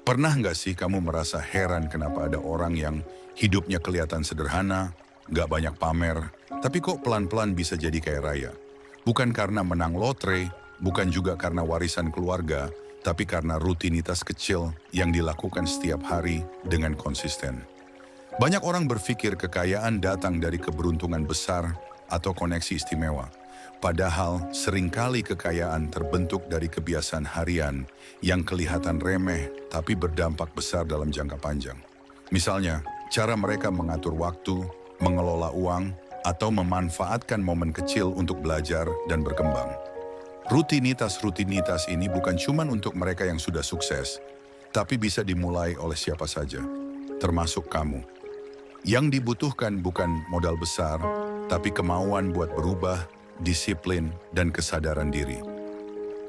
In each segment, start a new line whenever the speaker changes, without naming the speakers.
Pernah nggak sih kamu merasa heran kenapa ada orang yang hidupnya kelihatan sederhana, nggak banyak pamer, tapi kok pelan-pelan bisa jadi kaya raya? Bukan karena menang lotre, bukan juga karena warisan keluarga, tapi karena rutinitas kecil yang dilakukan setiap hari dengan konsisten. Banyak orang berpikir kekayaan datang dari keberuntungan besar atau koneksi istimewa. Padahal seringkali kekayaan terbentuk dari kebiasaan harian yang kelihatan remeh tapi berdampak besar dalam jangka panjang. Misalnya, cara mereka mengatur waktu, mengelola uang, atau memanfaatkan momen kecil untuk belajar dan berkembang. Rutinitas-rutinitas ini bukan cuma untuk mereka yang sudah sukses, tapi bisa dimulai oleh siapa saja, termasuk kamu. Yang dibutuhkan bukan modal besar, tapi kemauan buat berubah, disiplin, dan kesadaran diri.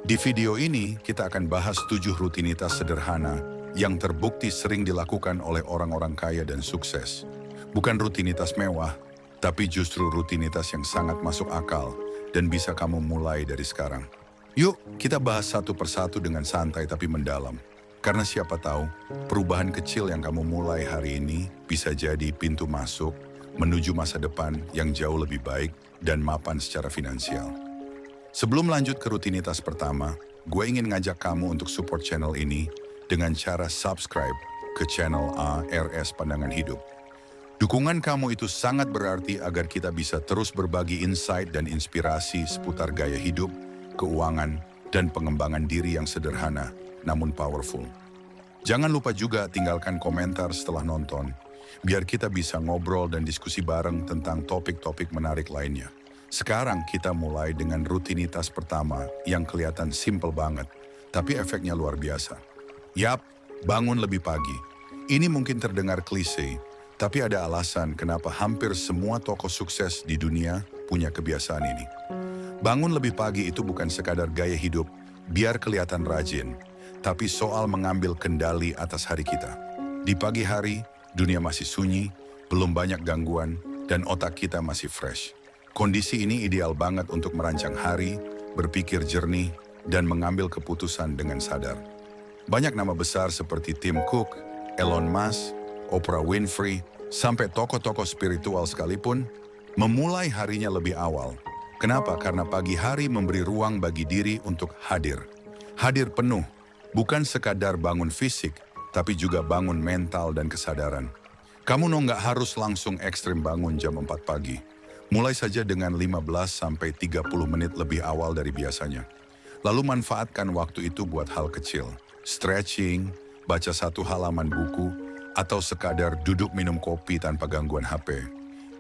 Di video ini, kita akan bahas 7 rutinitas sederhana yang terbukti sering dilakukan oleh orang-orang kaya dan sukses. Bukan rutinitas mewah, tapi justru rutinitas yang sangat masuk akal dan bisa kamu mulai dari sekarang. Yuk, kita bahas satu persatu dengan santai tapi mendalam. Karena siapa tahu, perubahan kecil yang kamu mulai hari ini bisa jadi pintu masuk menuju masa depan yang jauh lebih baik dan mapan secara finansial. Sebelum lanjut ke rutinitas pertama, gue ingin ngajak kamu untuk support channel ini dengan cara subscribe ke channel ARS Pandangan Hidup. Dukungan kamu itu sangat berarti agar kita bisa terus berbagi insight dan inspirasi seputar gaya hidup, keuangan, dan pengembangan diri yang sederhana namun powerful. Jangan lupa juga tinggalkan komentar setelah nonton, biar kita bisa ngobrol dan diskusi bareng tentang topik-topik menarik lainnya. Sekarang kita mulai dengan rutinitas pertama yang kelihatan simple banget, tapi efeknya luar biasa. Yap, bangun lebih pagi. Ini mungkin terdengar klise, tapi ada alasan kenapa hampir semua tokoh sukses di dunia punya kebiasaan ini. Bangun lebih pagi itu bukan sekadar gaya hidup, biar kelihatan rajin, tapi soal mengambil kendali atas hari kita. Di pagi hari, dunia masih sunyi, belum banyak gangguan, dan otak kita masih fresh. Kondisi ini ideal banget untuk merancang hari, berpikir jernih, dan mengambil keputusan dengan sadar. Banyak nama besar seperti Tim Cook, Elon Musk, Oprah Winfrey, sampai tokoh-tokoh spiritual sekalipun, memulai harinya lebih awal. Kenapa? Karena pagi hari memberi ruang bagi diri untuk hadir. Hadir penuh. Bukan sekadar bangun fisik, tapi juga bangun mental dan kesadaran. Kamu nggak harus langsung ekstrim bangun jam 4 pagi. Mulai saja dengan 15-30 menit lebih awal dari biasanya. Lalu manfaatkan waktu itu buat hal kecil. Stretching, baca satu halaman buku, atau sekadar duduk minum kopi tanpa gangguan HP.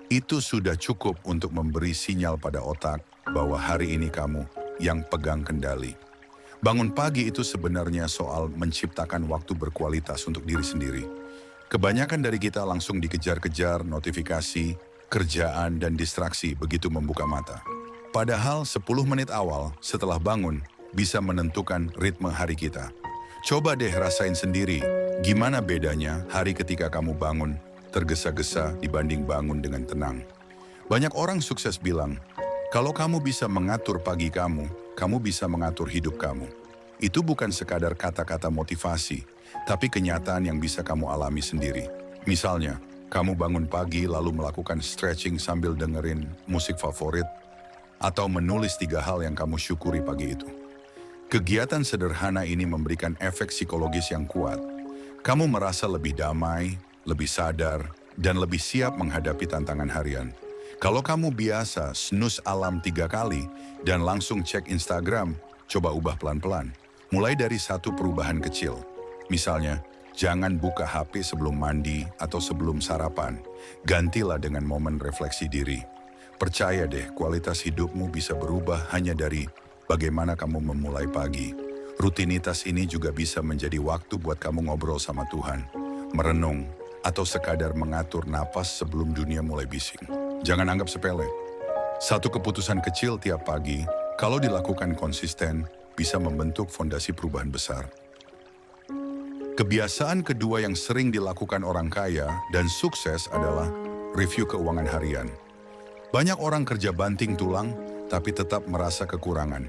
Itu sudah cukup untuk memberi sinyal pada otak bahwa hari ini kamu yang pegang kendali. Bangun pagi itu sebenarnya soal menciptakan waktu berkualitas untuk diri sendiri. Kebanyakan dari kita langsung dikejar-kejar notifikasi, kerjaan, dan distraksi begitu membuka mata. Padahal 10 menit awal setelah bangun bisa menentukan ritme hari kita. Coba deh rasain sendiri gimana bedanya hari ketika kamu bangun tergesa-gesa dibanding bangun dengan tenang. Banyak orang sukses bilang, kalau kamu bisa mengatur pagi kamu bisa mengatur hidup kamu. Itu bukan sekadar kata-kata motivasi, tapi kenyataan yang bisa kamu alami sendiri. Misalnya, kamu bangun pagi lalu melakukan stretching sambil dengerin musik favorit, atau menulis 3 hal yang kamu syukuri pagi itu. Kegiatan sederhana ini memberikan efek psikologis yang kuat. Kamu merasa lebih damai, lebih sadar, dan lebih siap menghadapi tantangan harian. Kalau kamu biasa snooze alarm 3 kali dan langsung cek Instagram, coba ubah pelan-pelan. Mulai dari satu perubahan kecil. Misalnya, jangan buka HP sebelum mandi atau sebelum sarapan. Gantilah dengan momen refleksi diri. Percaya deh, kualitas hidupmu bisa berubah hanya dari bagaimana kamu memulai pagi. Rutinitas ini juga bisa menjadi waktu buat kamu ngobrol sama Tuhan, merenung, atau sekadar mengatur napas sebelum dunia mulai bising. Jangan anggap sepele. Satu keputusan kecil tiap pagi, kalau dilakukan konsisten, bisa membentuk fondasi perubahan besar. Kebiasaan kedua yang sering dilakukan orang kaya dan sukses adalah review keuangan harian. Banyak orang kerja banting tulang, tapi tetap merasa kekurangan.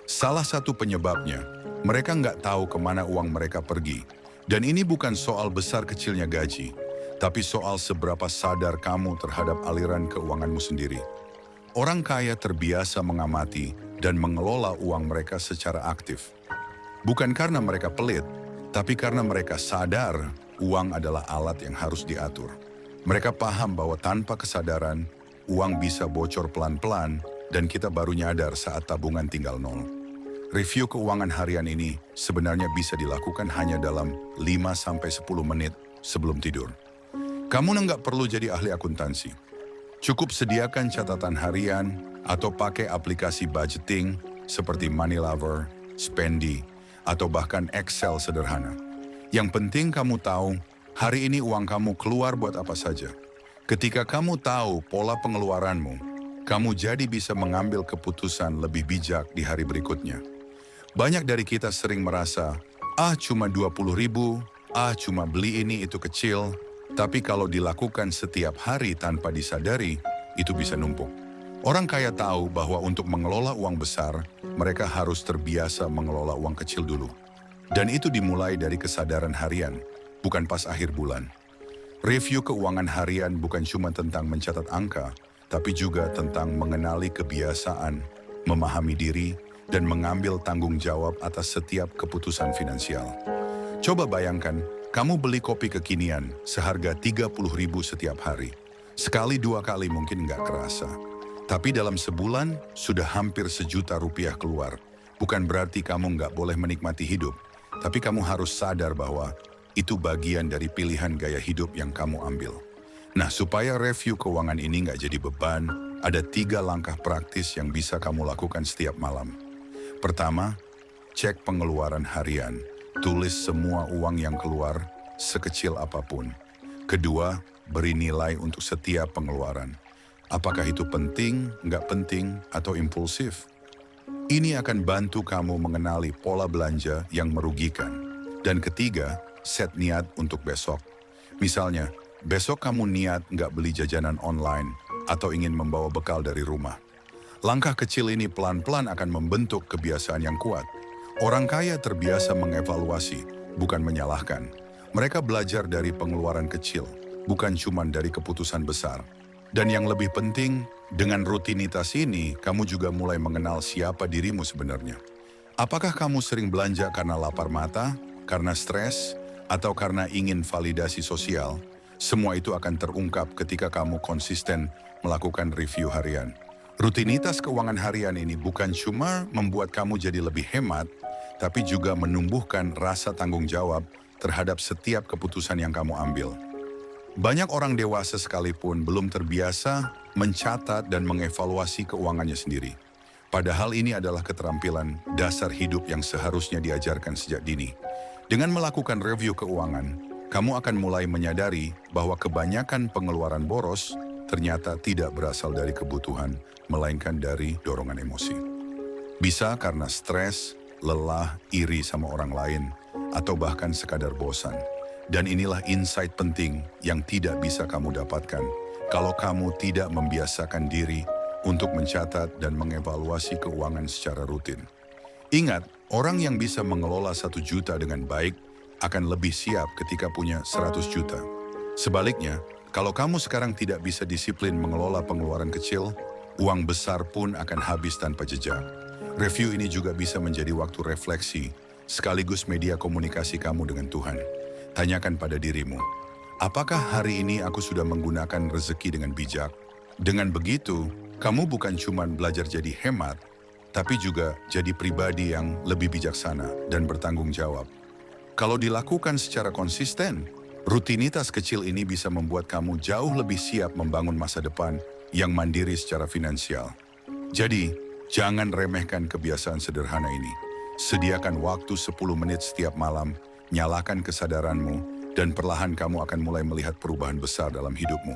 Salah satu penyebabnya, mereka nggak tahu kemana uang mereka pergi, Dan ini bukan soal besar kecilnya gaji, tapi soal seberapa sadar kamu terhadap aliran keuanganmu sendiri. Orang kaya terbiasa mengamati dan mengelola uang mereka secara aktif. Bukan karena mereka pelit, tapi karena mereka sadar uang adalah alat yang harus diatur. Mereka paham bahwa tanpa kesadaran, uang bisa bocor pelan-pelan dan kita baru nyadar saat tabungan tinggal nol. Review keuangan harian ini sebenarnya bisa dilakukan hanya dalam 5-10 menit sebelum tidur. Kamu nggak perlu jadi ahli akuntansi. Cukup sediakan catatan harian atau pakai aplikasi budgeting seperti Money Lover, Spendy, atau bahkan Excel sederhana. Yang penting kamu tahu hari ini uang kamu keluar buat apa saja. Ketika kamu tahu pola pengeluaranmu, kamu jadi bisa mengambil keputusan lebih bijak di hari berikutnya. Banyak dari kita sering merasa, cuma 20.000, cuma beli ini itu kecil. Tapi kalau dilakukan setiap hari tanpa disadari, itu bisa numpuk. Orang kaya tahu bahwa untuk mengelola uang besar, mereka harus terbiasa mengelola uang kecil dulu. Dan itu dimulai dari kesadaran harian, bukan pas akhir bulan. Review keuangan harian bukan cuma tentang mencatat angka, tapi juga tentang mengenali kebiasaan, memahami diri, dan mengambil tanggung jawab atas setiap keputusan finansial. Coba bayangkan, kamu beli kopi kekinian seharga 30.000 setiap hari. Sekali 2 kali mungkin nggak kerasa. Tapi dalam sebulan sudah hampir Rp1.000.000 keluar. Bukan berarti kamu nggak boleh menikmati hidup, tapi kamu harus sadar bahwa itu bagian dari pilihan gaya hidup yang kamu ambil. Nah, supaya review keuangan ini nggak jadi beban, ada 3 langkah praktis yang bisa kamu lakukan setiap malam. Pertama, cek pengeluaran harian. Tulis semua uang yang keluar, sekecil apapun. Kedua, beri nilai untuk setiap pengeluaran. Apakah itu penting, nggak penting, atau impulsif? Ini akan bantu kamu mengenali pola belanja yang merugikan. Dan ketiga, set niat untuk besok. Misalnya, besok kamu niat nggak beli jajanan online atau ingin membawa bekal dari rumah. Langkah kecil ini pelan-pelan akan membentuk kebiasaan yang kuat. Orang kaya terbiasa mengevaluasi, bukan menyalahkan. Mereka belajar dari pengeluaran kecil, bukan cuma dari keputusan besar. Dan yang lebih penting, dengan rutinitas ini, kamu juga mulai mengenal siapa dirimu sebenarnya. Apakah kamu sering belanja karena lapar mata, karena stres, atau karena ingin validasi sosial? Semua itu akan terungkap ketika kamu konsisten melakukan review harian. Rutinitas keuangan harian ini bukan cuma membuat kamu jadi lebih hemat, tapi juga menumbuhkan rasa tanggung jawab terhadap setiap keputusan yang kamu ambil. Banyak orang dewasa sekalipun belum terbiasa mencatat dan mengevaluasi keuangannya sendiri. Padahal ini adalah keterampilan dasar hidup yang seharusnya diajarkan sejak dini. Dengan melakukan review keuangan, kamu akan mulai menyadari bahwa kebanyakan pengeluaran boros ternyata tidak berasal dari kebutuhan, melainkan dari dorongan emosi. Bisa karena stres, lelah, iri sama orang lain, atau bahkan sekadar bosan. Dan inilah insight penting yang tidak bisa kamu dapatkan kalau kamu tidak membiasakan diri untuk mencatat dan mengevaluasi keuangan secara rutin. Ingat, orang yang bisa mengelola 1 juta dengan baik akan lebih siap ketika punya 100 juta. Sebaliknya, kalau kamu sekarang tidak bisa disiplin mengelola pengeluaran kecil, uang besar pun akan habis tanpa jejak. Review ini juga bisa menjadi waktu refleksi, sekaligus media komunikasi kamu dengan Tuhan. Tanyakan pada dirimu, apakah hari ini aku sudah menggunakan rezeki dengan bijak? Dengan begitu, kamu bukan cuma belajar jadi hemat, tapi juga jadi pribadi yang lebih bijaksana dan bertanggung jawab. Kalau dilakukan secara konsisten, rutinitas kecil ini bisa membuat kamu jauh lebih siap membangun masa depan yang mandiri secara finansial. Jadi, jangan remehkan kebiasaan sederhana ini. Sediakan waktu 10 menit setiap malam, nyalakan kesadaranmu, dan perlahan kamu akan mulai melihat perubahan besar dalam hidupmu.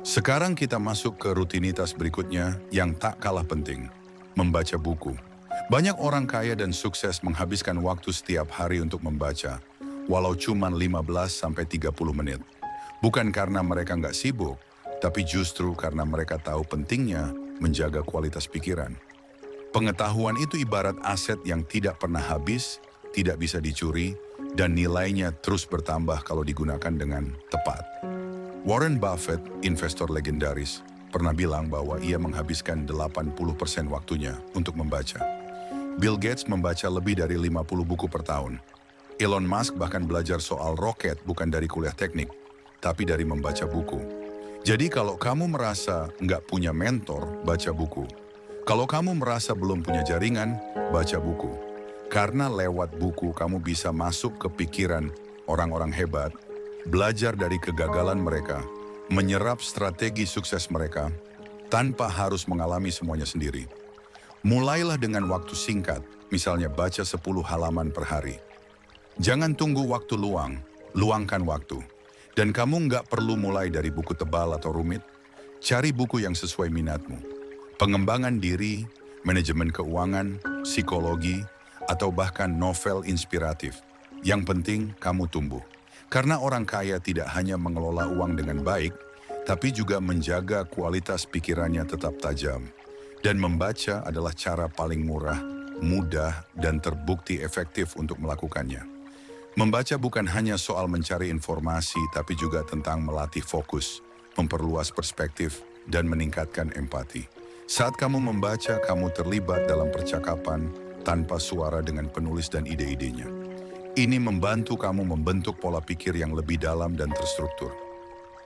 Sekarang kita masuk ke rutinitas berikutnya yang tak kalah penting, membaca buku. Banyak orang kaya dan sukses menghabiskan waktu setiap hari untuk membaca, walau cuma 15-30 menit. Bukan karena mereka nggak sibuk, tapi justru karena mereka tahu pentingnya menjaga kualitas pikiran. Pengetahuan itu ibarat aset yang tidak pernah habis, tidak bisa dicuri, dan nilainya terus bertambah kalau digunakan dengan tepat. Warren Buffett, investor legendaris, pernah bilang bahwa ia menghabiskan 80% waktunya untuk membaca. Bill Gates membaca lebih dari 50 buku per tahun. Elon Musk bahkan belajar soal roket bukan dari kuliah teknik, tapi dari membaca buku. Jadi kalau kamu merasa nggak punya mentor, baca buku. Kalau kamu merasa belum punya jaringan, baca buku. Karena lewat buku kamu bisa masuk ke pikiran orang-orang hebat, belajar dari kegagalan mereka, menyerap strategi sukses mereka, tanpa harus mengalami semuanya sendiri. Mulailah dengan waktu singkat, misalnya baca 10 halaman per hari. Jangan tunggu waktu luang, luangkan waktu. Dan kamu nggak perlu mulai dari buku tebal atau rumit. Cari buku yang sesuai minatmu. Pengembangan diri, manajemen keuangan, psikologi, atau bahkan novel inspiratif. Yang penting kamu tumbuh. Karena orang kaya tidak hanya mengelola uang dengan baik, tapi juga menjaga kualitas pikirannya tetap tajam. Dan membaca adalah cara paling murah, mudah, dan terbukti efektif untuk melakukannya. Membaca bukan hanya soal mencari informasi, tapi juga tentang melatih fokus, memperluas perspektif, dan meningkatkan empati. Saat kamu membaca, kamu terlibat dalam percakapan tanpa suara dengan penulis dan ide-idenya. Ini membantu kamu membentuk pola pikir yang lebih dalam dan terstruktur.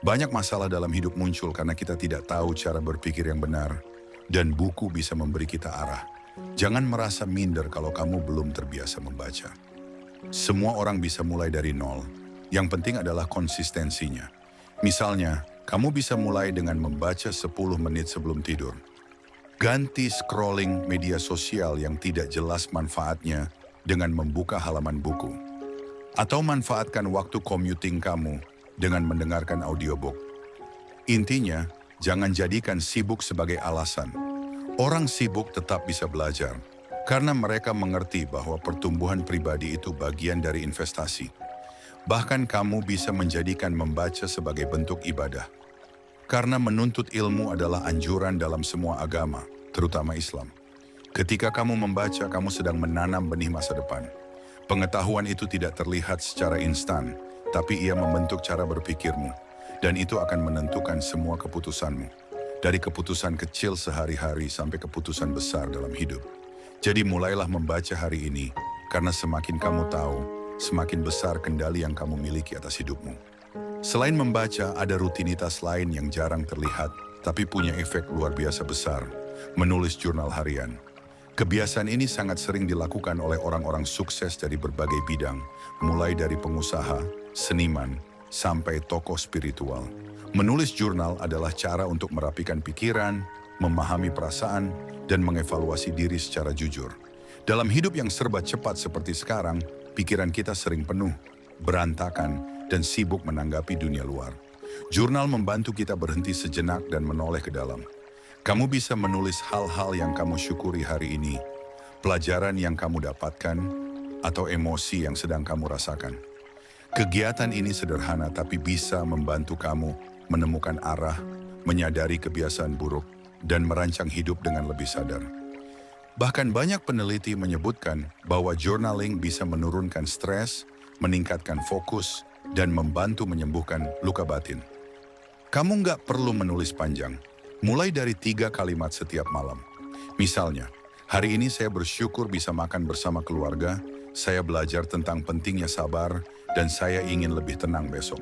Banyak masalah dalam hidup muncul karena kita tidak tahu cara berpikir yang benar, dan buku bisa memberi kita arah. Jangan merasa minder kalau kamu belum terbiasa membaca. Semua orang bisa mulai dari nol. Yang penting adalah konsistensinya. Misalnya, kamu bisa mulai dengan membaca 10 menit sebelum tidur. Ganti scrolling media sosial yang tidak jelas manfaatnya dengan membuka halaman buku. Atau manfaatkan waktu commuting kamu dengan mendengarkan audiobook. Intinya, jangan jadikan sibuk sebagai alasan. Orang sibuk tetap bisa belajar. Karena mereka mengerti bahwa pertumbuhan pribadi itu bagian dari investasi. Bahkan kamu bisa menjadikan membaca sebagai bentuk ibadah. Karena menuntut ilmu adalah anjuran dalam semua agama, terutama Islam. Ketika kamu membaca, kamu sedang menanam benih masa depan. Pengetahuan itu tidak terlihat secara instan, tapi ia membentuk cara berpikirmu. Dan itu akan menentukan semua keputusanmu. Dari keputusan kecil sehari-hari sampai keputusan besar dalam hidup. Jadi mulailah membaca hari ini, karena semakin kamu tahu, semakin besar kendali yang kamu miliki atas hidupmu. Selain membaca, ada rutinitas lain yang jarang terlihat, tapi punya efek luar biasa besar, menulis jurnal harian. Kebiasaan ini sangat sering dilakukan oleh orang-orang sukses dari berbagai bidang, mulai dari pengusaha, seniman, sampai tokoh spiritual. Menulis jurnal adalah cara untuk merapikan pikiran, memahami perasaan, dan mengevaluasi diri secara jujur. Dalam hidup yang serba cepat seperti sekarang, pikiran kita sering penuh, berantakan, dan sibuk menanggapi dunia luar. Jurnal membantu kita berhenti sejenak dan menoleh ke dalam. Kamu bisa menulis hal-hal yang kamu syukuri hari ini, pelajaran yang kamu dapatkan, atau emosi yang sedang kamu rasakan. Kegiatan ini sederhana tapi bisa membantu kamu menemukan arah, menyadari kebiasaan buruk, dan merancang hidup dengan lebih sadar. Bahkan banyak peneliti menyebutkan bahwa journaling bisa menurunkan stres, meningkatkan fokus, dan membantu menyembuhkan luka batin. Kamu nggak perlu menulis panjang, mulai dari 3 kalimat setiap malam. Misalnya, hari ini saya bersyukur bisa makan bersama keluarga, saya belajar tentang pentingnya sabar, dan saya ingin lebih tenang besok.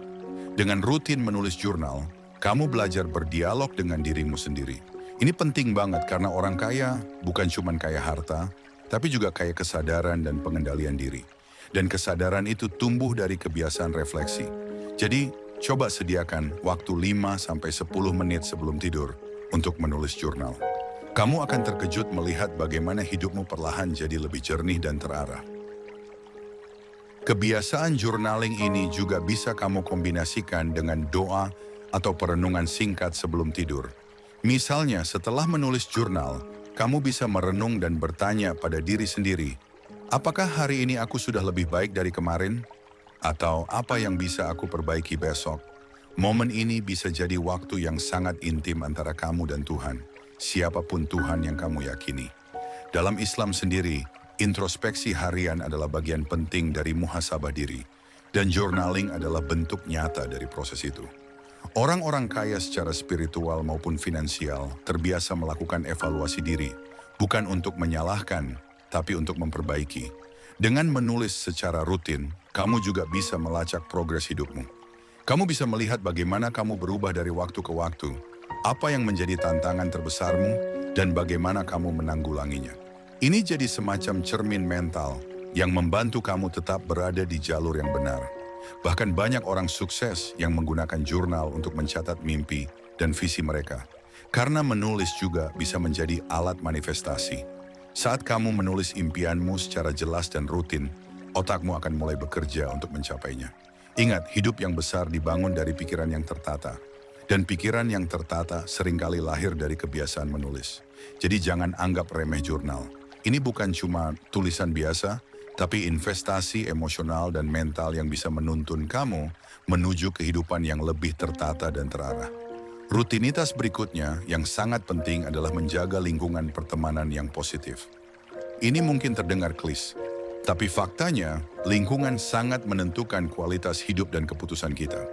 Dengan rutin menulis jurnal, kamu belajar berdialog dengan dirimu sendiri. Ini penting banget karena orang kaya bukan cuma kaya harta, tapi juga kaya kesadaran dan pengendalian diri. Dan kesadaran itu tumbuh dari kebiasaan refleksi. Jadi, coba sediakan waktu 5-10 menit sebelum tidur untuk menulis jurnal. Kamu akan terkejut melihat bagaimana hidupmu perlahan jadi lebih jernih dan terarah. Kebiasaan journaling ini juga bisa kamu kombinasikan dengan doa atau perenungan singkat sebelum tidur. Misalnya, setelah menulis jurnal, kamu bisa merenung dan bertanya pada diri sendiri, apakah hari ini aku sudah lebih baik dari kemarin? Atau apa yang bisa aku perbaiki besok? Momen ini bisa jadi waktu yang sangat intim antara kamu dan Tuhan, siapapun Tuhan yang kamu yakini. Dalam Islam sendiri, Introspeksi harian adalah bagian penting dari muhasabah diri, dan journaling adalah bentuk nyata dari proses itu. Orang-orang kaya secara spiritual maupun finansial terbiasa melakukan evaluasi diri, bukan untuk menyalahkan, tapi untuk memperbaiki. Dengan menulis secara rutin, kamu juga bisa melacak progres hidupmu. Kamu bisa melihat bagaimana kamu berubah dari waktu ke waktu, apa yang menjadi tantangan terbesarmu, dan bagaimana kamu menanggulanginya. Ini jadi semacam cermin mental yang membantu kamu tetap berada di jalur yang benar. Bahkan banyak orang sukses yang menggunakan jurnal untuk mencatat mimpi dan visi mereka. Karena menulis juga bisa menjadi alat manifestasi. Saat kamu menulis impianmu secara jelas dan rutin, otakmu akan mulai bekerja untuk mencapainya. Ingat, hidup yang besar dibangun dari pikiran yang tertata. Dan pikiran yang tertata seringkali lahir dari kebiasaan menulis. Jadi jangan anggap remeh jurnal. Ini bukan cuma tulisan biasa, tapi investasi emosional dan mental yang bisa menuntun kamu menuju kehidupan yang lebih tertata dan terarah. Rutinitas berikutnya yang sangat penting adalah menjaga lingkungan pertemanan yang positif. Ini mungkin terdengar klise, tapi faktanya lingkungan sangat menentukan kualitas hidup dan keputusan kita.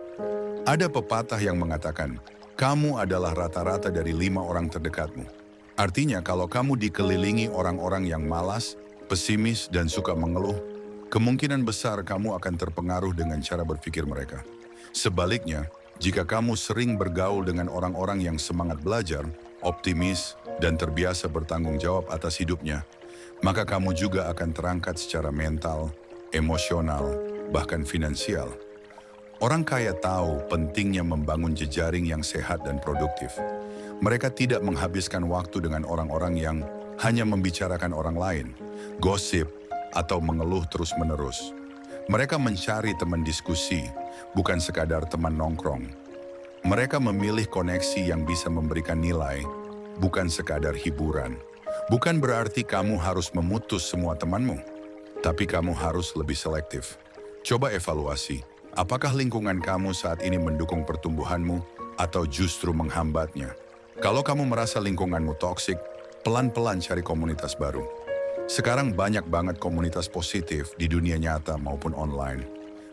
Ada pepatah yang mengatakan, kamu adalah rata-rata dari 5 orang terdekatmu. Artinya kalau kamu dikelilingi orang-orang yang malas, pesimis, dan suka mengeluh, kemungkinan besar kamu akan terpengaruh dengan cara berpikir mereka. Sebaliknya, jika kamu sering bergaul dengan orang-orang yang semangat belajar, optimis, dan terbiasa bertanggung jawab atas hidupnya, maka kamu juga akan terangkat secara mental, emosional, bahkan finansial. Orang kaya tahu pentingnya membangun jejaring yang sehat dan produktif. Mereka tidak menghabiskan waktu dengan orang-orang yang hanya membicarakan orang lain, gosip, atau mengeluh terus-menerus. Mereka mencari teman diskusi, bukan sekadar teman nongkrong. Mereka memilih koneksi yang bisa memberikan nilai, bukan sekadar hiburan. Bukan berarti kamu harus memutus semua temanmu, tapi kamu harus lebih selektif. Coba evaluasi, apakah lingkungan kamu saat ini mendukung pertumbuhanmu atau justru menghambatnya? Kalau kamu merasa lingkunganmu toksik, pelan-pelan cari komunitas baru. Sekarang banyak banget komunitas positif di dunia nyata maupun online.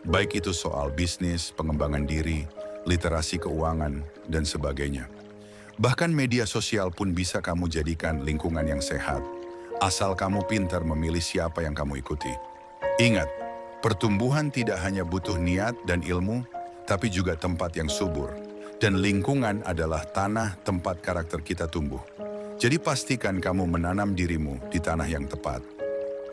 Baik itu soal bisnis, pengembangan diri, literasi keuangan, dan sebagainya. Bahkan media sosial pun bisa kamu jadikan lingkungan yang sehat, asal kamu pintar memilih siapa yang kamu ikuti. Ingat, pertumbuhan tidak hanya butuh niat dan ilmu, tapi juga tempat yang subur. Dan lingkungan adalah tanah tempat karakter kita tumbuh. Jadi pastikan kamu menanam dirimu di tanah yang tepat.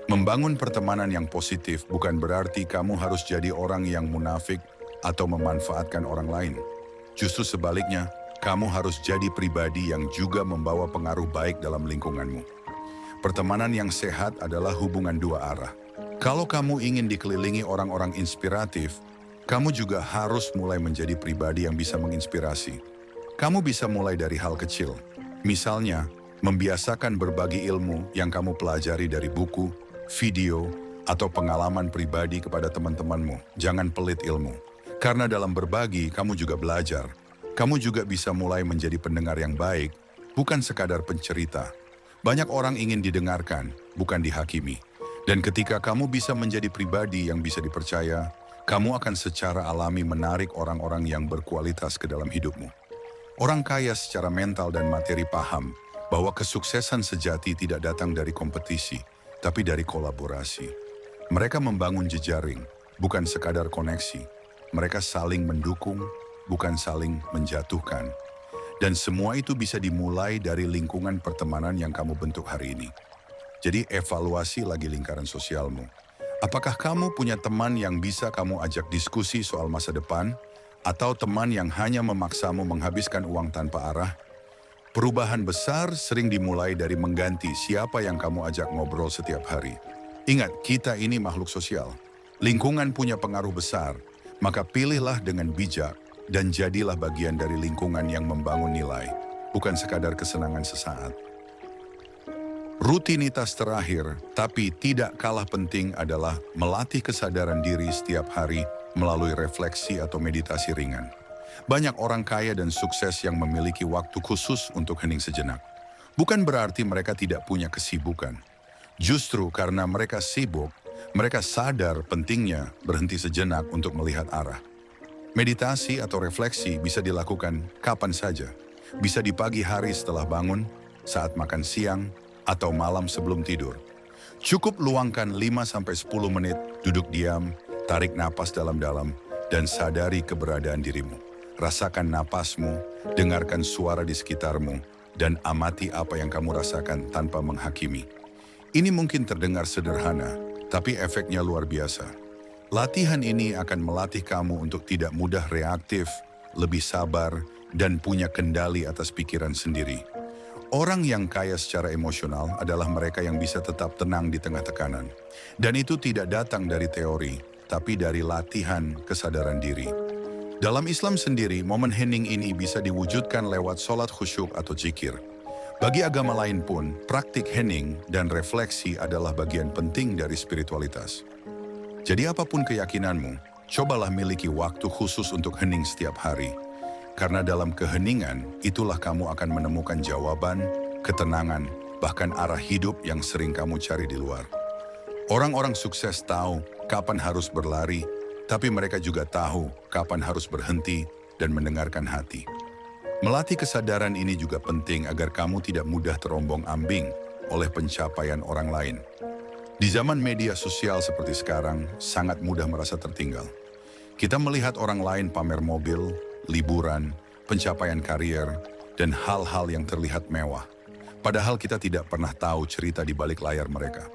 Membangun pertemanan yang positif bukan berarti kamu harus jadi orang yang munafik atau memanfaatkan orang lain. Justru sebaliknya, kamu harus jadi pribadi yang juga membawa pengaruh baik dalam lingkunganmu. Pertemanan yang sehat adalah hubungan dua arah. Kalau kamu ingin dikelilingi orang-orang inspiratif, kamu juga harus mulai menjadi pribadi yang bisa menginspirasi. Kamu bisa mulai dari hal kecil. Misalnya, membiasakan berbagi ilmu yang kamu pelajari dari buku, video, atau pengalaman pribadi kepada teman-temanmu. Jangan pelit ilmu. Karena dalam berbagi, kamu juga belajar. Kamu juga bisa mulai menjadi pendengar yang baik, bukan sekadar pencerita. Banyak orang ingin didengarkan, bukan dihakimi. Dan ketika kamu bisa menjadi pribadi yang bisa dipercaya, kamu akan secara alami menarik orang-orang yang berkualitas ke dalam hidupmu. Orang kaya secara mental dan materi paham bahwa kesuksesan sejati tidak datang dari kompetisi, tapi dari kolaborasi. Mereka membangun jejaring, bukan sekadar koneksi. Mereka saling mendukung, bukan saling menjatuhkan. Dan semua itu bisa dimulai dari lingkungan pertemanan yang kamu bentuk hari ini. Jadi evaluasi lagi lingkaran sosialmu. Apakah kamu punya teman yang bisa kamu ajak diskusi soal masa depan? Atau teman yang hanya memaksamu menghabiskan uang tanpa arah? Perubahan besar sering dimulai dari mengganti siapa yang kamu ajak ngobrol setiap hari. Ingat, kita ini makhluk sosial. Lingkungan punya pengaruh besar, maka pilihlah dengan bijak dan jadilah bagian dari lingkungan yang membangun nilai, bukan sekadar kesenangan sesaat. Rutinitas terakhir, tapi tidak kalah penting adalah melatih kesadaran diri setiap hari melalui refleksi atau meditasi ringan. Banyak orang kaya dan sukses yang memiliki waktu khusus untuk hening sejenak. Bukan berarti mereka tidak punya kesibukan. Justru karena mereka sibuk, mereka sadar pentingnya berhenti sejenak untuk melihat arah. Meditasi atau refleksi bisa dilakukan kapan saja. Bisa di pagi hari setelah bangun, saat makan siang, atau malam sebelum tidur. Cukup luangkan 5-10 menit, duduk diam, tarik napas dalam-dalam, dan sadari keberadaan dirimu. Rasakan napasmu, dengarkan suara di sekitarmu, dan amati apa yang kamu rasakan tanpa menghakimi. Ini mungkin terdengar sederhana, tapi efeknya luar biasa. Latihan ini akan melatih kamu untuk tidak mudah reaktif, lebih sabar, dan punya kendali atas pikiran sendiri. Orang yang kaya secara emosional adalah mereka yang bisa tetap tenang di tengah tekanan. Dan itu tidak datang dari teori, tapi dari latihan kesadaran diri. Dalam Islam sendiri, momen hening ini bisa diwujudkan lewat sholat khusyuk atau zikir. Bagi agama lain pun, praktik hening dan refleksi adalah bagian penting dari spiritualitas. Jadi apapun keyakinanmu, cobalah miliki waktu khusus untuk hening setiap hari. Karena dalam keheningan, itulah kamu akan menemukan jawaban, ketenangan, bahkan arah hidup yang sering kamu cari di luar. Orang-orang sukses tahu kapan harus berlari, tapi mereka juga tahu kapan harus berhenti dan mendengarkan hati. Melatih kesadaran ini juga penting agar kamu tidak mudah terombang-ambing oleh pencapaian orang lain. Di zaman media sosial seperti sekarang, sangat mudah merasa tertinggal. Kita melihat orang lain pamer mobil, liburan, pencapaian karier, dan hal-hal yang terlihat mewah. Padahal kita tidak pernah tahu cerita di balik layar mereka.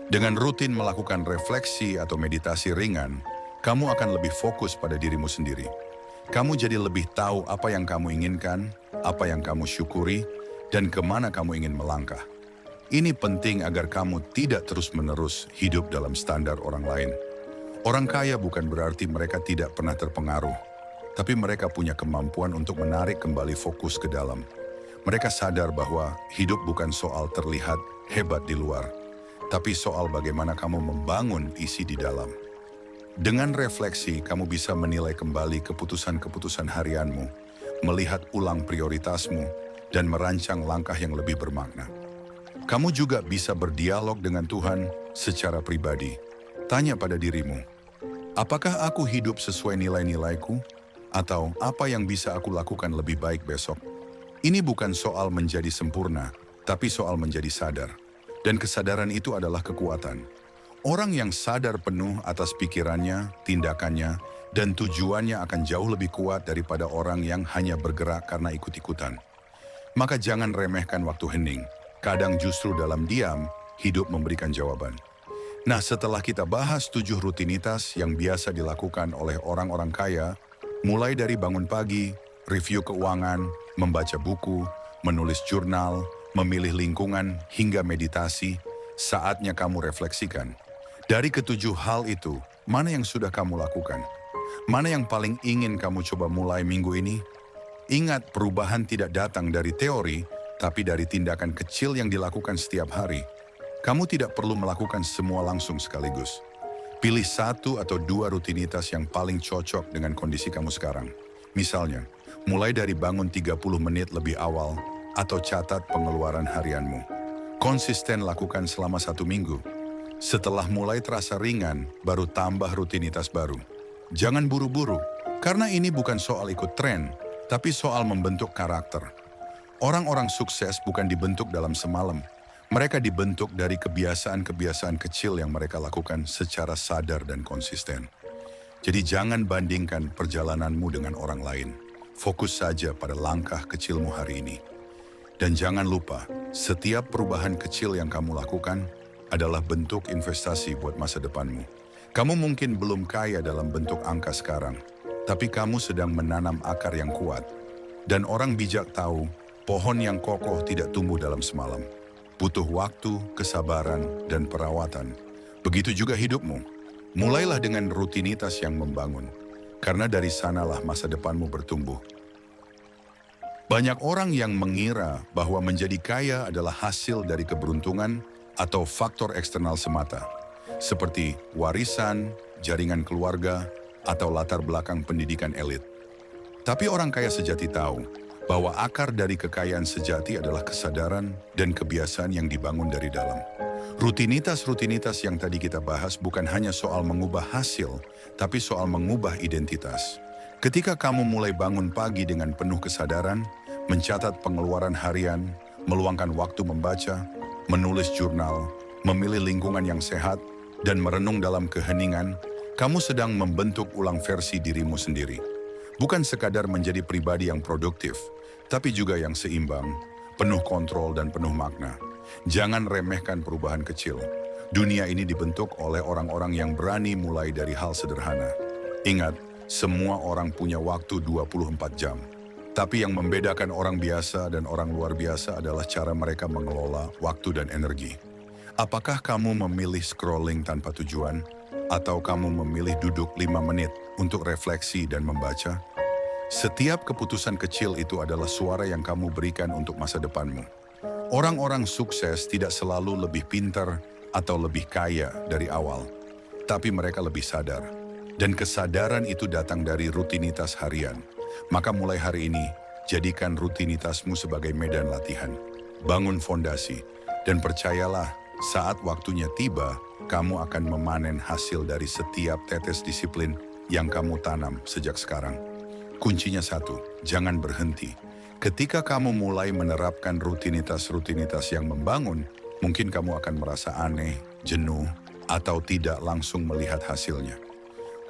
Dengan rutin melakukan refleksi atau meditasi ringan, kamu akan lebih fokus pada dirimu sendiri. Kamu jadi lebih tahu apa yang kamu inginkan, apa yang kamu syukuri, dan kemana kamu ingin melangkah. Ini penting agar kamu tidak terus-menerus hidup dalam standar orang lain. Orang kaya bukan berarti mereka tidak pernah terpengaruh, tapi mereka punya kemampuan untuk menarik kembali fokus ke dalam. Mereka sadar bahwa hidup bukan soal terlihat hebat di luar, tapi soal bagaimana kamu membangun isi di dalam. Dengan refleksi, kamu bisa menilai kembali keputusan-keputusan harianmu, melihat ulang prioritasmu, dan merancang langkah yang lebih bermakna. Kamu juga bisa berdialog dengan Tuhan secara pribadi. Tanya pada dirimu, apakah aku hidup sesuai nilai-nilaiku? Atau apa yang bisa aku lakukan lebih baik besok? Ini bukan soal menjadi sempurna, tapi soal menjadi sadar. Dan kesadaran itu adalah kekuatan. Orang yang sadar penuh atas pikirannya, tindakannya, dan tujuannya akan jauh lebih kuat daripada orang yang hanya bergerak karena ikut-ikutan. Maka jangan remehkan waktu hening. Kadang justru dalam diam, hidup memberikan jawaban. Nah, setelah kita bahas 7 rutinitas yang biasa dilakukan oleh orang-orang kaya, mulai dari bangun pagi, review keuangan, membaca buku, menulis jurnal, memilih lingkungan, hingga meditasi, saatnya kamu refleksikan. Dari ketujuh hal itu, mana yang sudah kamu lakukan? Mana yang paling ingin kamu coba mulai minggu ini? Ingat, perubahan tidak datang dari teori, tapi dari tindakan kecil yang dilakukan setiap hari. Kamu tidak perlu melakukan semua langsung sekaligus. Pilih 1 atau 2 rutinitas yang paling cocok dengan kondisi kamu sekarang. Misalnya, mulai dari bangun 30 menit lebih awal atau catat pengeluaran harianmu. Konsisten lakukan selama 1 minggu. Setelah mulai terasa ringan, baru tambah rutinitas baru. Jangan buru-buru, karena ini bukan soal ikut tren, tapi soal membentuk karakter. Orang-orang sukses bukan dibentuk dalam semalam. Mereka dibentuk dari kebiasaan-kebiasaan kecil yang mereka lakukan secara sadar dan konsisten. Jadi jangan bandingkan perjalananmu dengan orang lain. Fokus saja pada langkah kecilmu hari ini. Dan jangan lupa, setiap perubahan kecil yang kamu lakukan adalah bentuk investasi buat masa depanmu. Kamu mungkin belum kaya dalam bentuk angka sekarang, tapi kamu sedang menanam akar yang kuat. Dan orang bijak tahu, pohon yang kokoh tidak tumbuh dalam semalam. Butuh waktu, kesabaran, dan perawatan. Begitu juga hidupmu. Mulailah dengan rutinitas yang membangun, karena dari sanalah masa depanmu bertumbuh. Banyak orang yang mengira bahwa menjadi kaya adalah hasil dari keberuntungan atau faktor eksternal semata, seperti warisan, jaringan keluarga, atau latar belakang pendidikan elit. Tapi orang kaya sejati tahu bahwa akar dari kekayaan sejati adalah kesadaran dan kebiasaan yang dibangun dari dalam. Rutinitas-rutinitas yang tadi kita bahas bukan hanya soal mengubah hasil, tapi soal mengubah identitas. Ketika kamu mulai bangun pagi dengan penuh kesadaran, mencatat pengeluaran harian, meluangkan waktu membaca, menulis jurnal, memilih lingkungan yang sehat, dan merenung dalam keheningan, kamu sedang membentuk ulang versi dirimu sendiri. Bukan sekadar menjadi pribadi yang produktif, tapi juga yang seimbang, penuh kontrol dan penuh makna. Jangan remehkan perubahan kecil. Dunia ini dibentuk oleh orang-orang yang berani mulai dari hal sederhana. Ingat, semua orang punya waktu 24 jam. Tapi yang membedakan orang biasa dan orang luar biasa adalah cara mereka mengelola waktu dan energi. Apakah kamu memilih scrolling tanpa tujuan? Atau kamu memilih duduk 5 menit untuk refleksi dan membaca? Setiap keputusan kecil itu adalah suara yang kamu berikan untuk masa depanmu. Orang-orang sukses tidak selalu lebih pintar atau lebih kaya dari awal, tapi mereka lebih sadar. Dan kesadaran itu datang dari rutinitas harian. Maka mulai hari ini, jadikan rutinitasmu sebagai medan latihan. Bangun fondasi, dan percayalah, saat waktunya tiba, kamu akan memanen hasil dari setiap tetes disiplin yang kamu tanam sejak sekarang. Kuncinya satu, jangan berhenti. Ketika kamu mulai menerapkan rutinitas-rutinitas yang membangun, mungkin kamu akan merasa aneh, jenuh, atau tidak langsung melihat hasilnya.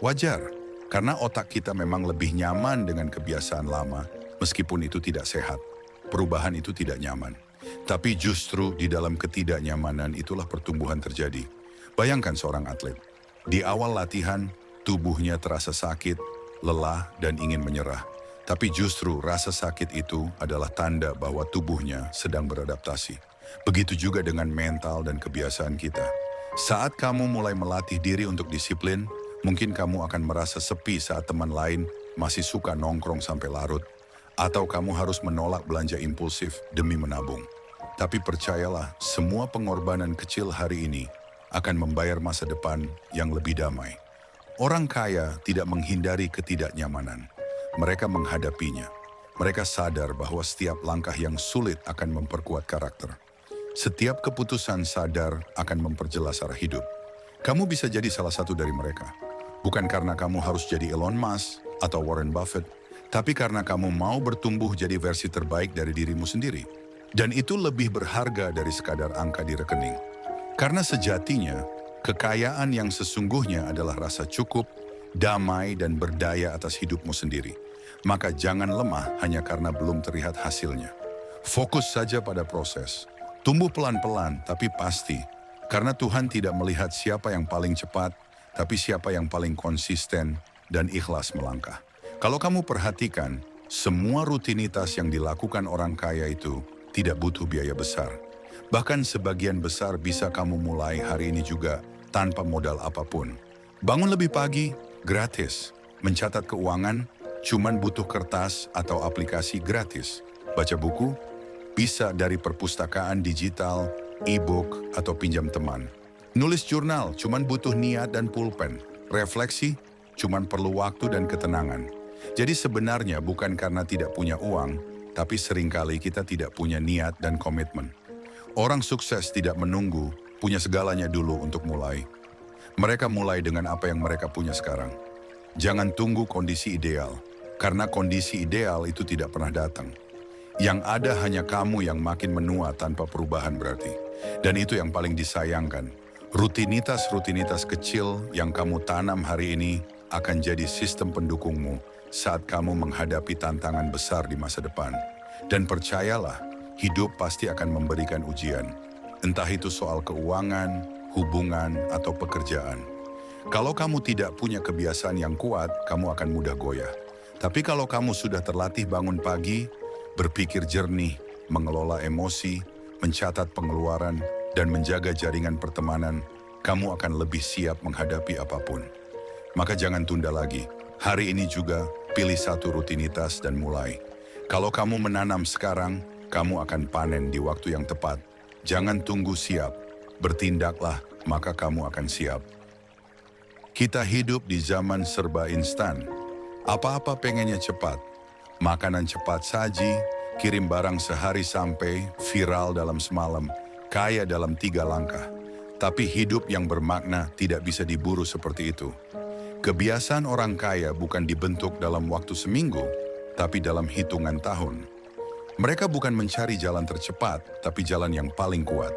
Wajar, karena otak kita memang lebih nyaman dengan kebiasaan lama, meskipun itu tidak sehat. Perubahan itu tidak nyaman. Tapi justru di dalam ketidaknyamanan itulah pertumbuhan terjadi. Bayangkan seorang atlet. Di awal latihan, tubuhnya terasa sakit, lelah, dan ingin menyerah. Tapi justru rasa sakit itu adalah tanda bahwa tubuhnya sedang beradaptasi. Begitu juga dengan mental dan kebiasaan kita. Saat kamu mulai melatih diri untuk disiplin, mungkin kamu akan merasa sepi saat teman lain masih suka nongkrong sampai larut. Atau kamu harus menolak belanja impulsif demi menabung. Tapi percayalah, semua pengorbanan kecil hari ini akan membayar masa depan yang lebih damai. Orang kaya tidak menghindari ketidaknyamanan. Mereka menghadapinya. Mereka sadar bahwa setiap langkah yang sulit akan memperkuat karakter. Setiap keputusan sadar akan memperjelas arah hidup. Kamu bisa jadi salah satu dari mereka. Bukan karena kamu harus jadi Elon Musk atau Warren Buffett, tapi karena kamu mau bertumbuh jadi versi terbaik dari dirimu sendiri. Dan itu lebih berharga dari sekadar angka di rekening. Karena sejatinya, kekayaan yang sesungguhnya adalah rasa cukup, damai, dan berdaya atas hidupmu sendiri. Maka jangan lemah hanya karena belum terlihat hasilnya. Fokus saja pada proses. Tumbuh pelan-pelan tapi pasti. Karena Tuhan tidak melihat siapa yang paling cepat, tapi siapa yang paling konsisten dan ikhlas melangkah. Kalau kamu perhatikan, semua rutinitas yang dilakukan orang kaya itu tidak butuh biaya besar. Bahkan sebagian besar bisa kamu mulai hari ini juga tanpa modal apapun. Bangun lebih pagi, gratis. Mencatat keuangan, cuman butuh kertas atau aplikasi gratis. Baca buku, bisa dari perpustakaan digital, e-book, atau pinjam teman. Nulis jurnal, cuman butuh niat dan pulpen. Refleksi, cuman perlu waktu dan ketenangan. Jadi sebenarnya bukan karena tidak punya uang, tapi seringkali kita tidak punya niat dan komitmen. Orang sukses tidak menunggu, punya segalanya dulu untuk mulai. Mereka mulai dengan apa yang mereka punya sekarang. Jangan tunggu kondisi ideal. Karena kondisi ideal itu tidak pernah datang. Yang ada hanya kamu yang makin menua tanpa perubahan berarti. Dan itu yang paling disayangkan. Rutinitas-rutinitas kecil yang kamu tanam hari ini akan jadi sistem pendukungmu saat kamu menghadapi tantangan besar di masa depan. Dan percayalah, hidup pasti akan memberikan ujian. Entah itu soal keuangan, hubungan, atau pekerjaan. Kalau kamu tidak punya kebiasaan yang kuat, kamu akan mudah goyah. Tapi kalau kamu sudah terlatih bangun pagi, berpikir jernih, mengelola emosi, mencatat pengeluaran, dan menjaga jaringan pertemanan, kamu akan lebih siap menghadapi apapun. Maka jangan tunda lagi. Hari ini juga, pilih satu rutinitas dan mulai. Kalau kamu menanam sekarang, kamu akan panen di waktu yang tepat. Jangan tunggu siap, bertindaklah, maka kamu akan siap. Kita hidup di zaman serba instan. Apa-apa pengennya cepat. Makanan cepat saji, kirim barang sehari sampai, viral dalam semalam, kaya dalam 3 langkah. Tapi hidup yang bermakna tidak bisa diburu seperti itu. Kebiasaan orang kaya bukan dibentuk dalam waktu seminggu, tapi dalam hitungan tahun. Mereka bukan mencari jalan tercepat, tapi jalan yang paling kuat.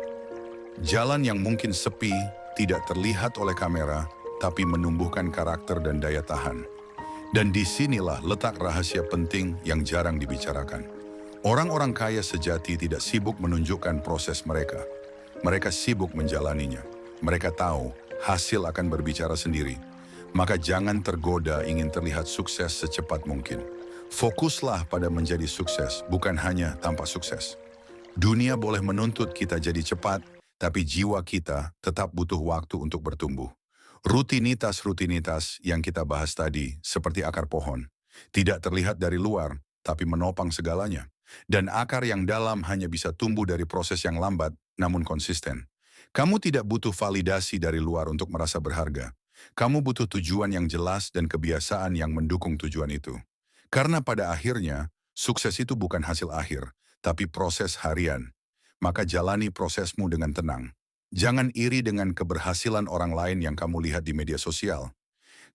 Jalan yang mungkin sepi, tidak terlihat oleh kamera, tapi menumbuhkan karakter dan daya tahan. Dan disinilah letak rahasia penting yang jarang dibicarakan. Orang-orang kaya sejati tidak sibuk menunjukkan proses mereka. Mereka sibuk menjalaninya. Mereka tahu hasil akan berbicara sendiri. Maka jangan tergoda ingin terlihat sukses secepat mungkin. Fokuslah pada menjadi sukses, bukan hanya tampak sukses. Dunia boleh menuntut kita jadi cepat, tapi jiwa kita tetap butuh waktu untuk bertumbuh. Rutinitas-rutinitas yang kita bahas tadi seperti akar pohon. Tidak terlihat dari luar, tapi menopang segalanya. Dan akar yang dalam hanya bisa tumbuh dari proses yang lambat, namun konsisten. Kamu tidak butuh validasi dari luar untuk merasa berharga. Kamu butuh tujuan yang jelas dan kebiasaan yang mendukung tujuan itu. Karena pada akhirnya, sukses itu bukan hasil akhir, tapi proses harian. Maka jalani prosesmu dengan tenang. Jangan iri dengan keberhasilan orang lain yang kamu lihat di media sosial.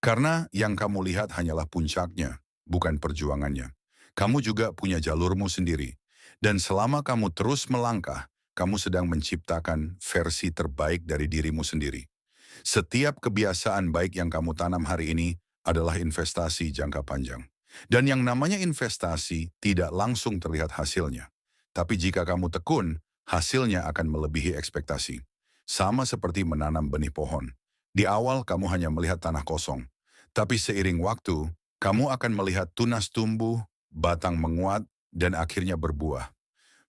Karena yang kamu lihat hanyalah puncaknya, bukan perjuangannya. Kamu juga punya jalurmu sendiri. Dan selama kamu terus melangkah, kamu sedang menciptakan versi terbaik dari dirimu sendiri. Setiap kebiasaan baik yang kamu tanam hari ini adalah investasi jangka panjang. Dan yang namanya investasi tidak langsung terlihat hasilnya. Tapi jika kamu tekun, hasilnya akan melebihi ekspektasi. Sama seperti menanam benih pohon. Di awal kamu hanya melihat tanah kosong. Tapi seiring waktu, kamu akan melihat tunas tumbuh, batang menguat, dan akhirnya berbuah.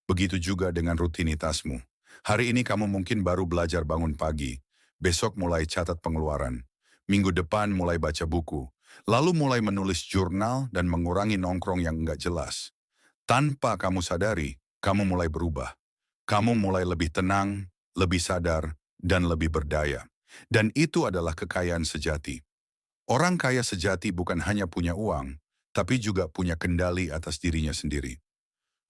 Begitu juga dengan rutinitasmu. Hari ini kamu mungkin baru belajar bangun pagi. Besok mulai catat pengeluaran. Minggu depan mulai baca buku. Lalu mulai menulis jurnal dan mengurangi nongkrong yang enggak jelas. Tanpa kamu sadari, kamu mulai berubah. Kamu mulai lebih tenang, lebih sadar, dan lebih berdaya. Dan itu adalah kekayaan sejati. Orang kaya sejati bukan hanya punya uang, tapi juga punya kendali atas dirinya sendiri.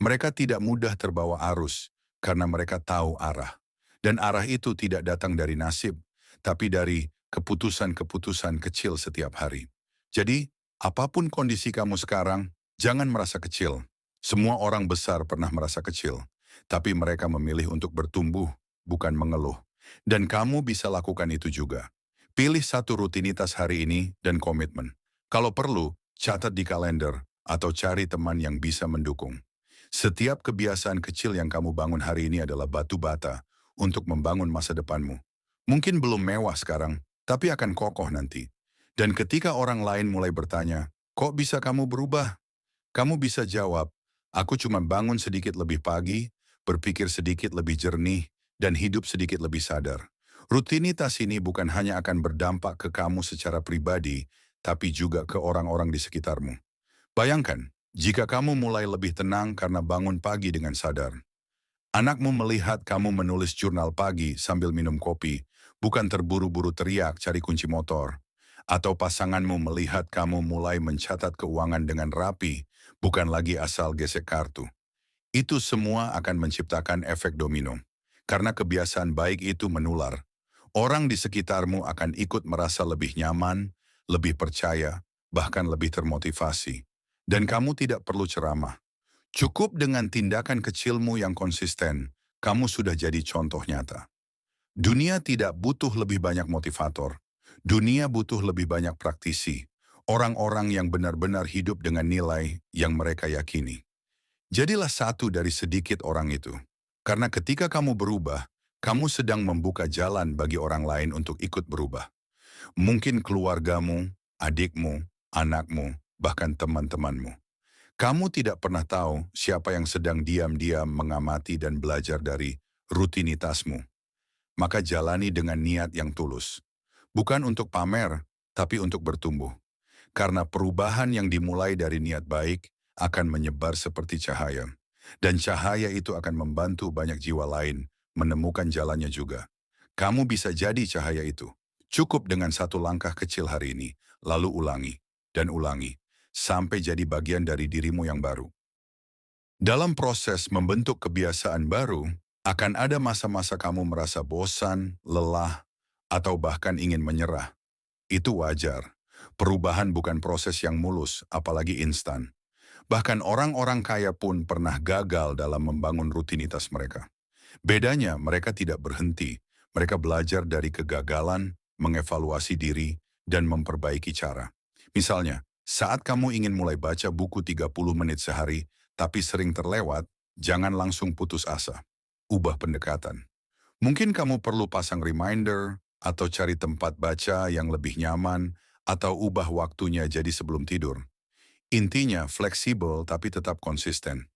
Mereka tidak mudah terbawa arus karena mereka tahu arah. Dan arah itu tidak datang dari nasib, tapi dari keputusan-keputusan kecil setiap hari. Jadi, apapun kondisi kamu sekarang, jangan merasa kecil. Semua orang besar pernah merasa kecil, tapi mereka memilih untuk bertumbuh, bukan mengeluh. Dan kamu bisa lakukan itu juga. Pilih satu rutinitas hari ini dan komitmen. Kalau perlu, catat di kalender atau cari teman yang bisa mendukung. Setiap kebiasaan kecil yang kamu bangun hari ini adalah batu bata untuk membangun masa depanmu. Mungkin belum mewah sekarang, tapi akan kokoh nanti. Dan ketika orang lain mulai bertanya, kok bisa kamu berubah? Kamu bisa jawab, aku cuma bangun sedikit lebih pagi, berpikir sedikit lebih jernih, dan hidup sedikit lebih sadar. Rutinitas ini bukan hanya akan berdampak ke kamu secara pribadi, tapi juga ke orang-orang di sekitarmu. Bayangkan, jika kamu mulai lebih tenang karena bangun pagi dengan sadar. Anakmu melihat kamu menulis jurnal pagi sambil minum kopi, bukan terburu-buru teriak cari kunci motor. Atau pasanganmu melihat kamu mulai mencatat keuangan dengan rapi, bukan lagi asal gesek kartu. Itu semua akan menciptakan efek domino. Karena kebiasaan baik itu menular. Orang di sekitarmu akan ikut merasa lebih nyaman, lebih percaya, bahkan lebih termotivasi. Dan kamu tidak perlu ceramah. Cukup dengan tindakan kecilmu yang konsisten, kamu sudah jadi contoh nyata. Dunia tidak butuh lebih banyak motivator. Dunia butuh lebih banyak praktisi. Orang-orang yang benar-benar hidup dengan nilai yang mereka yakini. Jadilah satu dari sedikit orang itu. Karena ketika kamu berubah, kamu sedang membuka jalan bagi orang lain untuk ikut berubah. Mungkin keluargamu, adikmu, anakmu, bahkan teman-temanmu. Kamu tidak pernah tahu siapa yang sedang diam-diam mengamati dan belajar dari rutinitasmu. Maka jalani dengan niat yang tulus. Bukan untuk pamer, tapi untuk bertumbuh. Karena perubahan yang dimulai dari niat baik akan menyebar seperti cahaya. Dan cahaya itu akan membantu banyak jiwa lain menemukan jalannya juga. Kamu bisa jadi cahaya itu. Cukup dengan satu langkah kecil hari ini, lalu ulangi dan ulangi. Sampai jadi bagian dari dirimu yang baru. Dalam proses membentuk kebiasaan baru, Akan ada masa-masa kamu merasa bosan, lelah, atau bahkan ingin menyerah. Itu wajar. Perubahan bukan proses yang mulus, apalagi instan. Bahkan orang-orang kaya pun pernah gagal dalam membangun rutinitas mereka. Bedanya, mereka tidak berhenti. Mereka belajar dari kegagalan, mengevaluasi diri, dan memperbaiki cara. Misalnya, saat kamu ingin mulai baca buku 30 menit sehari, tapi sering terlewat, jangan langsung putus asa. Ubah pendekatan. Mungkin kamu perlu pasang reminder, atau cari tempat baca yang lebih nyaman, atau ubah waktunya jadi sebelum tidur. Intinya fleksibel tapi tetap konsisten.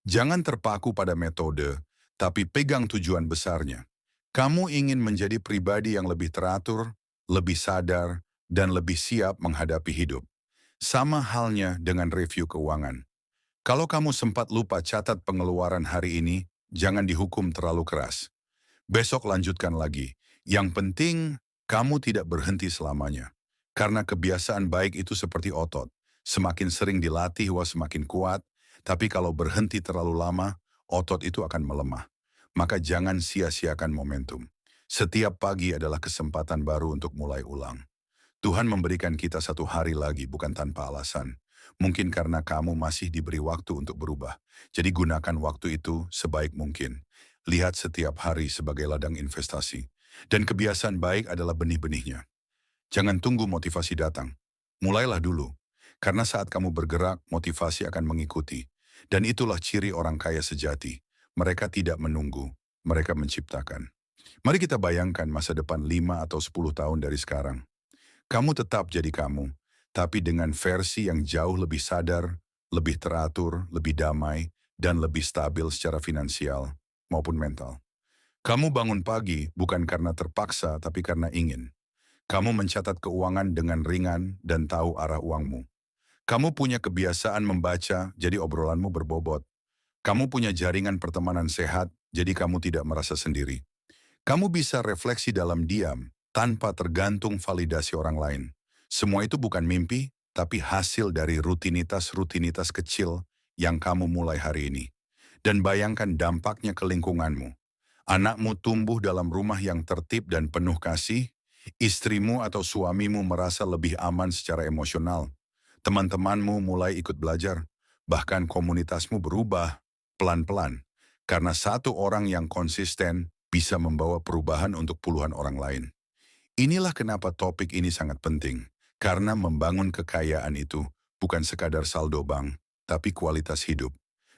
Jangan terpaku pada metode, tapi pegang tujuan besarnya. Kamu ingin menjadi pribadi yang lebih teratur, lebih sadar, dan lebih siap menghadapi hidup. Sama halnya dengan review keuangan. Kalau kamu sempat lupa catat pengeluaran hari ini, jangan dihukum terlalu keras. Besok lanjutkan lagi. Yang penting, kamu tidak berhenti selamanya. Karena kebiasaan baik itu seperti otot. Semakin sering dilatih, semakin kuat. Tapi kalau berhenti terlalu lama, otot itu akan melemah. Maka jangan sia-siakan momentum. Setiap pagi adalah kesempatan baru untuk mulai ulang. Tuhan memberikan kita satu hari lagi bukan tanpa alasan. Mungkin karena kamu masih diberi waktu untuk berubah. Jadi gunakan waktu itu sebaik mungkin. Lihat setiap hari sebagai ladang investasi. Dan kebiasaan baik adalah benih-benihnya. Jangan tunggu motivasi datang. Mulailah dulu. Karena saat kamu bergerak, motivasi akan mengikuti. Dan itulah ciri orang kaya sejati. Mereka tidak menunggu, mereka menciptakan. Mari kita bayangkan masa depan 5 atau 10 tahun dari sekarang. Kamu tetap jadi kamu, tapi dengan versi yang jauh lebih sadar, lebih teratur, lebih damai, dan lebih stabil secara finansial maupun mental. Kamu bangun pagi bukan karena terpaksa, tapi karena ingin. Kamu mencatat keuangan dengan ringan dan tahu arah uangmu. Kamu punya kebiasaan membaca, jadi obrolanmu berbobot. Kamu punya jaringan pertemanan sehat, jadi kamu tidak merasa sendiri. Kamu bisa refleksi dalam diam, tanpa tergantung validasi orang lain. Semua itu bukan mimpi, tapi hasil dari rutinitas-rutinitas kecil yang kamu mulai hari ini. Dan bayangkan dampaknya ke lingkunganmu. Anakmu tumbuh dalam rumah yang tertib dan penuh kasih, istrimu atau suamimu merasa lebih aman secara emosional, teman-temanmu mulai ikut belajar, bahkan komunitasmu berubah pelan-pelan. Karena satu orang yang konsisten bisa membawa perubahan untuk puluhan orang lain. Inilah kenapa topik ini sangat penting. Karena membangun kekayaan itu bukan sekadar saldo bank, tapi kualitas hidup.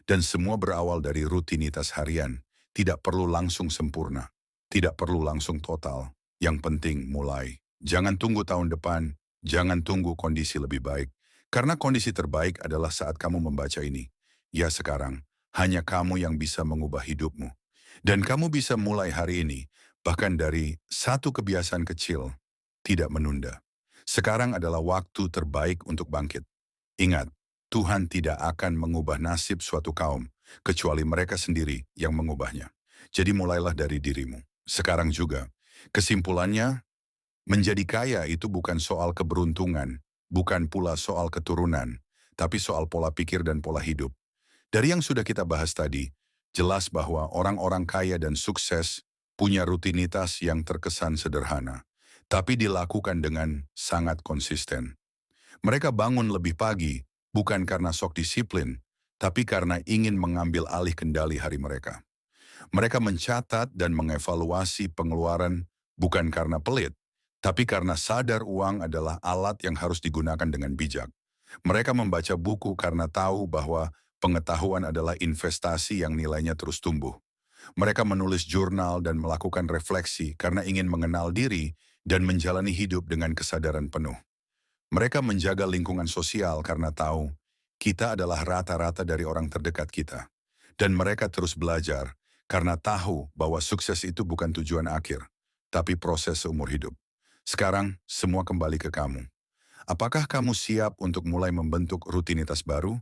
Dan semua berawal dari rutinitas harian. Tidak perlu langsung sempurna. Tidak perlu langsung total. Yang penting mulai. Jangan tunggu tahun depan. Jangan tunggu kondisi lebih baik. Karena kondisi terbaik adalah saat kamu membaca ini. Ya sekarang, hanya kamu yang bisa mengubah hidupmu. Dan kamu bisa mulai hari ini, bahkan dari satu kebiasaan kecil, tidak menunda. Sekarang adalah waktu terbaik untuk bangkit. Ingat, Tuhan tidak akan mengubah nasib suatu kaum, kecuali mereka sendiri yang mengubahnya. Jadi mulailah dari dirimu. Sekarang juga, kesimpulannya, menjadi kaya itu bukan soal keberuntungan, bukan pula soal keturunan, tapi soal pola pikir dan pola hidup. Dari yang sudah kita bahas tadi, jelas bahwa orang-orang kaya dan sukses punya rutinitas yang terkesan sederhana, tapi dilakukan dengan sangat konsisten. Mereka bangun lebih pagi, bukan karena sok disiplin, tapi karena ingin mengambil alih kendali hari mereka. Mereka mencatat dan mengevaluasi pengeluaran bukan karena pelit, tapi karena sadar uang adalah alat yang harus digunakan dengan bijak. Mereka membaca buku karena tahu bahwa pengetahuan adalah investasi yang nilainya terus tumbuh. Mereka menulis jurnal dan melakukan refleksi karena ingin mengenal diri dan menjalani hidup dengan kesadaran penuh. Mereka menjaga lingkungan sosial karena tahu kita adalah rata-rata dari orang terdekat kita. Dan mereka terus belajar karena tahu bahwa sukses itu bukan tujuan akhir, tapi proses seumur hidup. Sekarang, semua kembali ke kamu. Apakah kamu siap untuk mulai membentuk rutinitas baru?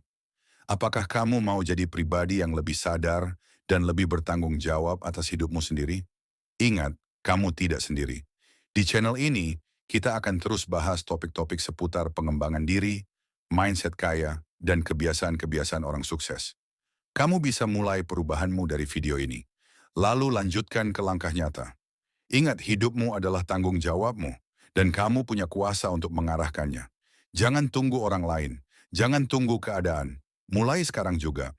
Apakah kamu mau jadi pribadi yang lebih sadar dan lebih bertanggung jawab atas hidupmu sendiri? Ingat, kamu tidak sendiri. Di channel ini, kita akan terus bahas topik-topik seputar pengembangan diri, mindset kaya, dan kebiasaan-kebiasaan orang sukses. Kamu bisa mulai perubahanmu dari video ini. Lalu lanjutkan ke langkah nyata. Ingat, hidupmu adalah tanggung jawabmu, dan kamu punya kuasa untuk mengarahkannya. Jangan tunggu orang lain, jangan tunggu keadaan. Mulai sekarang juga.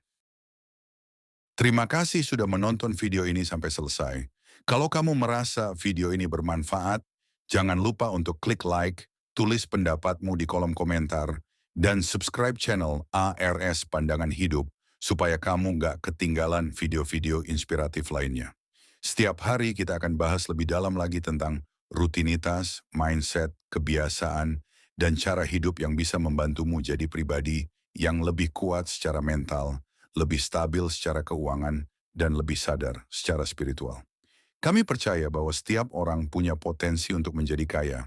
Terima kasih sudah menonton video ini sampai selesai. Kalau kamu merasa video ini bermanfaat, jangan lupa untuk klik like, tulis pendapatmu di kolom komentar, dan subscribe channel ARS Pandangan Hidup supaya kamu nggak ketinggalan video-video inspiratif lainnya. Setiap hari kita akan bahas lebih dalam lagi tentang rutinitas, mindset, kebiasaan, dan cara hidup yang bisa membantumu jadi pribadi yang lebih kuat secara mental, lebih stabil secara keuangan, dan lebih sadar secara spiritual. Kami percaya bahwa setiap orang punya potensi untuk menjadi kaya.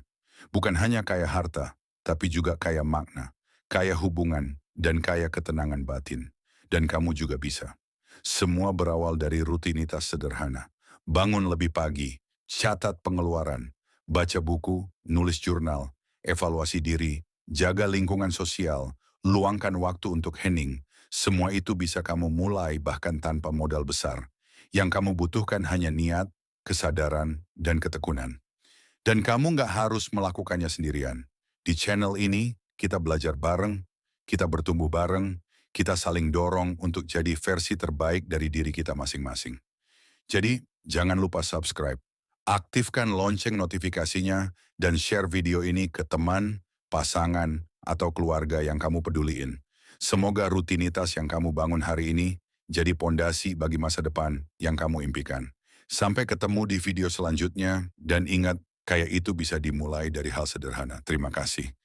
Bukan hanya kaya harta, tapi juga kaya makna, kaya hubungan, dan kaya ketenangan batin. Dan kamu juga bisa. Semua berawal dari rutinitas sederhana. Bangun lebih pagi, catat pengeluaran, baca buku, nulis jurnal, evaluasi diri, jaga lingkungan sosial, luangkan waktu untuk hening. Semua itu bisa kamu mulai bahkan tanpa modal besar. Yang kamu butuhkan hanya niat, kesadaran, dan ketekunan. Dan kamu nggak harus melakukannya sendirian. Di channel ini, kita belajar bareng, kita bertumbuh bareng, kita saling dorong untuk jadi versi terbaik dari diri kita masing-masing. Jadi, jangan lupa subscribe, aktifkan lonceng notifikasinya, dan share video ini ke teman, pasangan, atau keluarga yang kamu peduliin. Semoga rutinitas yang kamu bangun hari ini jadi pondasi bagi masa depan yang kamu impikan. Sampai ketemu di video selanjutnya, dan ingat, kaya itu bisa dimulai dari hal sederhana. Terima kasih.